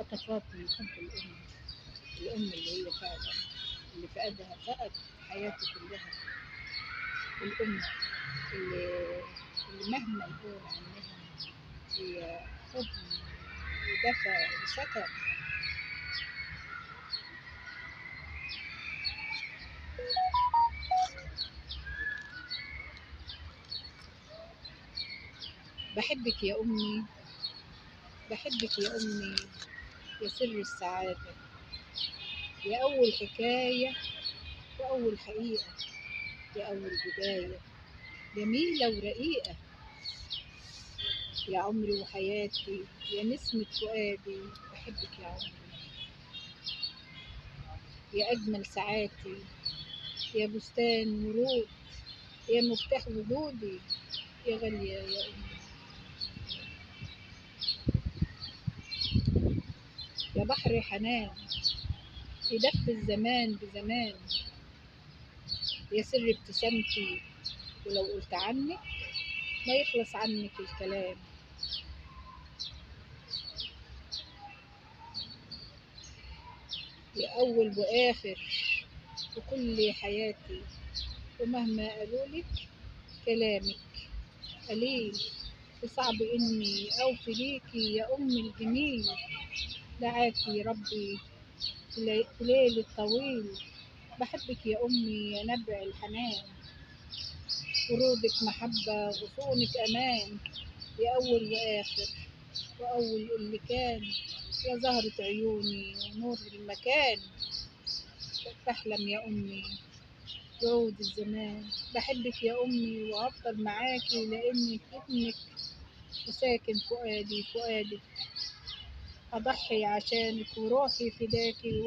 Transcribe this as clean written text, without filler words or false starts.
خطفات من حب الأم. الأم اللي هي فعلا اللي فقد حياته كلها. الأم اللي, اللي مهما نقول عنها هي حضن ودفى وسكن. بحبك يا أمي، بحبك يا أمي، يا سر السعادة، يا أول حكاية وأول حقيقة، يا أول بداية جميلة ورقيقة، يا عمري وحياتي، يا نسمة فؤادي. بحبك يا عمري، يا أجمل ساعاتي، يا بستان ورود، يا مفتاح وجودي، يا غالية يا أمي، يا بحر حنان يدفي الزمان بزمان، يا سر ابتسامتي ولو قلت عنك ما يخلص عنك الكلام، يا أول وآخر وكل حياتي. ومهما قالولك كلامك قليل، وصعب إني أوفي ليكي يا أم الجميل. دعاكي ربي في ليل الطويل. بحبك يا أمي يا نبع الحنان، ورودك محبة غصونك أمان، يا أول وآخر وأول اللي كان، يا زهرة عيوني ونور المكان. بحلم يا أمي يعود الزمان. بحبك يا أمي وأفضل معاكي لأنك ابنك وساكن فؤادي فؤادك. أضحي عشانك وروحي فداكي.